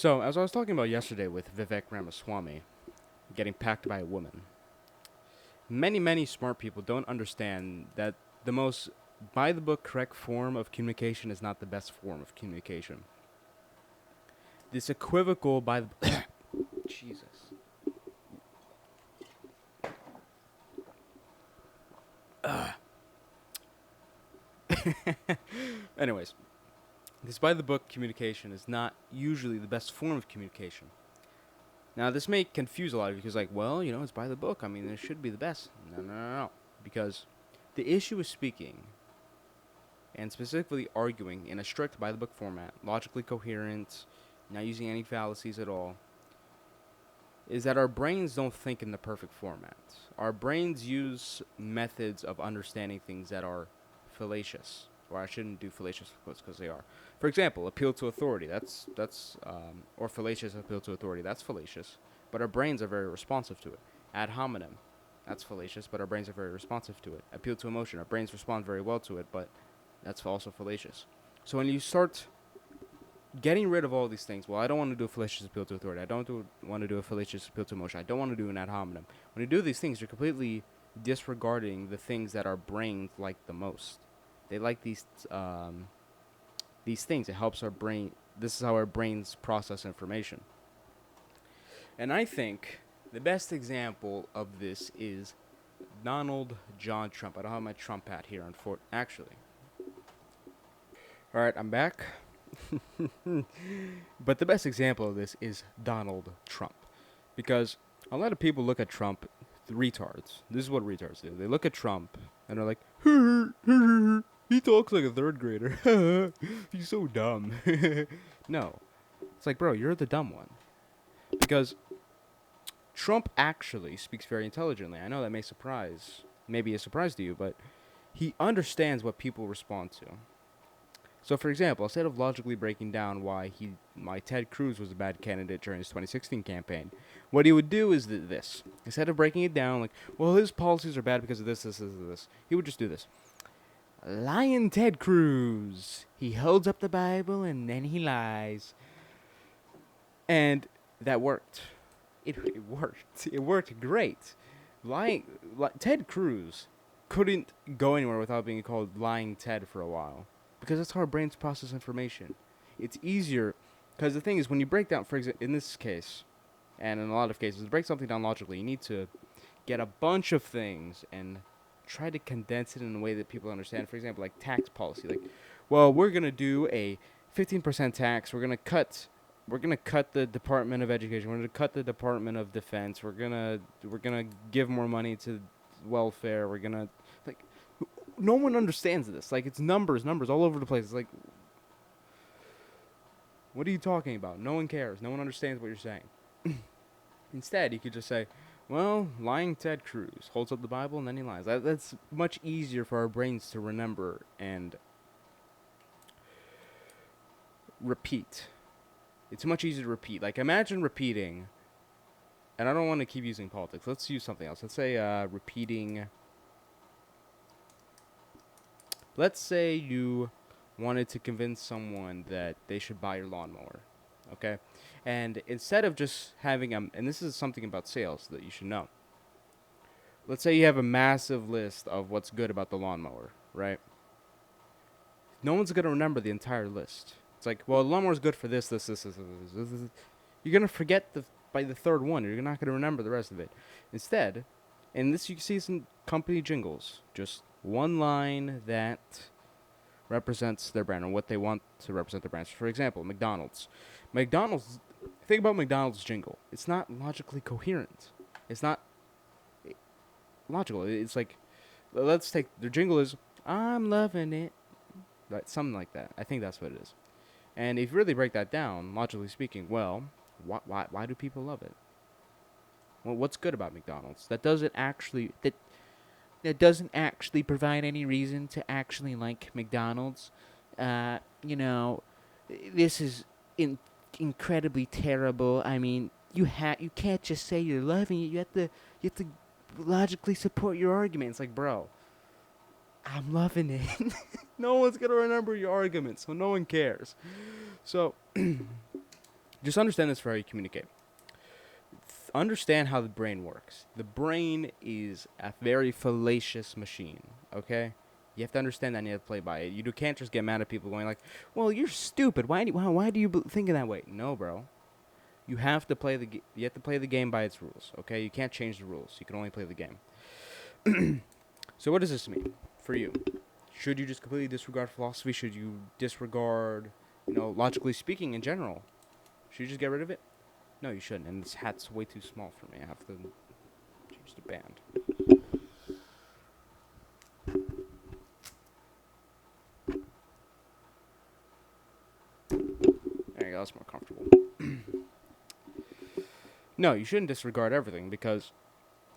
So, as I was talking about yesterday with Vivek Ramaswamy getting packed by a woman, many smart people don't understand that the most by the book correct form of communication is not the best form of communication. This equivocal by the Jesus. Anyways, this by the book communication is not usually the best form of communication. Now, this may confuse a lot of you because, like, well, it's by the book. I mean, it should be the best. No. Because the issue is speaking and specifically arguing in a strict by the book format, logically coherent, not using any fallacies at all, is that our brains don't think in the perfect format. Our brains use methods of understanding things that are fallacious. Or I shouldn't do fallacious quotes because they are. For example, appeal to authority. Or fallacious appeal to authority. That's fallacious, but our brains are very responsive to it. Ad hominem. That's fallacious, but our brains are very responsive to it. Appeal to emotion. Our brains respond very well to it, but that's also fallacious. So when you start getting rid of all these things, well, I don't want to do a fallacious appeal to authority. I don't want to do a fallacious appeal to emotion. I don't want to do an ad hominem. When you do these things, you're completely disregarding the things that our brains like the most. They like these things. It helps our brain. This is how our brains process information. And I think the best example of this is Donald John Trump. I don't have my Trump hat here, actually. All right, I'm back. But the best example of this is Donald Trump. Because a lot of people look at Trump, retards. This is what retards do. They look at Trump and they're like, he talks like a third grader. He's so dumb. No. It's like, bro, you're the dumb one. Because Trump actually speaks very intelligently. I know that may be a surprise to you, but he understands what people respond to. So, for example, instead of logically breaking down why Ted Cruz was a bad candidate during his 2016 campaign, what he would do is this. Instead of breaking it down like, well, his policies are bad because of this, he would just do this. Lying Ted Cruz. He holds up the Bible and then he lies. And that worked. It worked. It worked great. Ted Cruz couldn't go anywhere without being called Lying Ted for a while. Because that's how our brains process information. It's easier, because the thing is, when you break down, for example, in this case, and in a lot of cases, to break something down logically, you need to get a bunch of things and try to condense it in a way that people understand. For example, like tax policy. Like, well, we're going to do a 15% tax. We're going to cut the Department of Education. We're going to cut the Department of Defense. We're going to give more money to welfare. We're going to, like, no one understands this. Like, it's numbers all over the place. It's like, what are you talking about? No one cares. No one understands what you're saying. Instead, you could just say, well, lying Ted Cruz holds up the Bible and then he lies. That's much easier for our brains to remember and repeat. It's much easier to repeat. Like, imagine repeating, and I don't want to keep using politics. Let's use something else. Let's say repeating. Let's say you wanted to convince someone that they should buy your lawnmower, okay? And instead of just having and this is something about sales that you should know. Let's say you have a massive list of what's good about the lawnmower, right? No one's going to remember the entire list. It's like, well, the lawnmower's good for this. You're going to forget by the third one. You're not going to remember the rest of it. Instead, and this you can see some company jingles, just one line that represents their brand or what they want to represent their brand. For example, McDonald's. Think about McDonald's jingle. It's not logically coherent. It's not logical. It's like, let's take, their jingle is, I'm loving it. Right, something like that. I think that's what it is. And if you really break that down, logically speaking, well, why do people love it? Well, what's good about McDonald's? That doesn't actually provide any reason to actually like McDonald's. This is incredibly terrible. I mean, you can't just say you're loving it. You have to logically support your argument. It's like, bro, I'm loving it. No one's gonna remember your argument, so no one cares. So Just understand this for how you communicate. Understand how the brain works. The brain is a very fallacious machine, okay? You have to understand that and you have to play by it. You can't just get mad at people going like, well, you're stupid. Why do you think in that way? No, bro. You have to play you have to play the game by its rules, okay? You can't change the rules. You can only play the game. So what does this mean for you? Should you just completely disregard philosophy? Should you disregard, logically speaking in general? Should you just get rid of it? No, you shouldn't. And this hat's way too small for me. I have to change the band. There you go. That's more comfortable. No, you shouldn't disregard everything because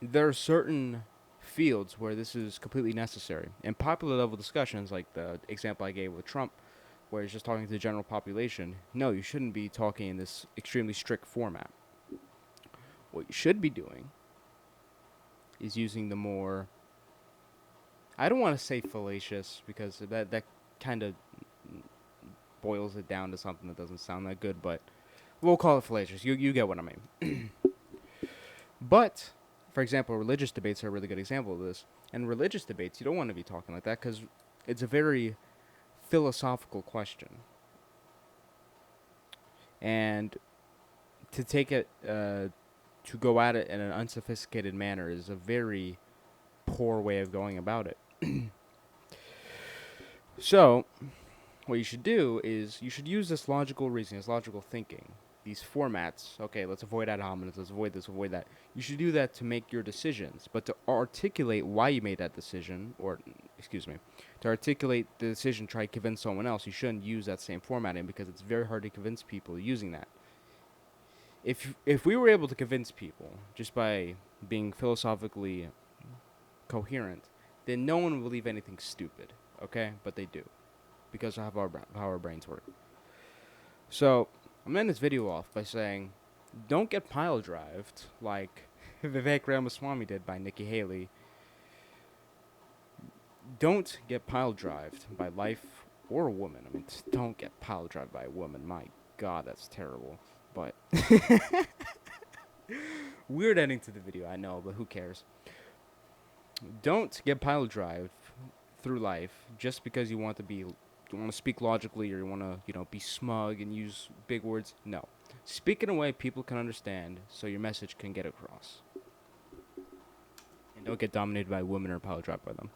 there are certain fields where this is completely necessary. In popular level discussions, like the example I gave with Trump, where he's just talking to the general population, no, you shouldn't be talking in this extremely strict format. What you should be doing is using the more, I don't want to say fallacious because that kind of boils it down to something that doesn't sound that good, but we'll call it fallacious. You get what I mean. But, for example, religious debates are a really good example of this. And religious debates, you don't want to be talking like that because it's a very philosophical question. And to take it, to go at it in an unsophisticated manner is a very poor way of going about it. So, what you should do is you should use this logical reasoning, this logical thinking, these formats. Okay, let's avoid ad hominems, let's avoid this, avoid that. You should do that to make your decisions, but to articulate why you made that decision, or, to articulate the decision, try to convince someone else, you shouldn't use that same formatting because it's very hard to convince people using that. If we were able to convince people just by being philosophically coherent, then no one would believe anything stupid, okay? But they do, because of how our brains work. So, I'm going to end this video off by saying, don't get pile-drived like Vivek Ramaswamy did by Nikki Haley. Don't get pile-drived by life or a woman. I mean, don't get pile-drived by a woman. My God, that's terrible. But weird ending to the video, I know, but who cares? Don't get pile-drived through life just because you want to speak logically or you want to, be smug and use big words. No. Speak in a way people can understand so your message can get across. And don't get dominated by women or pile-drived by them.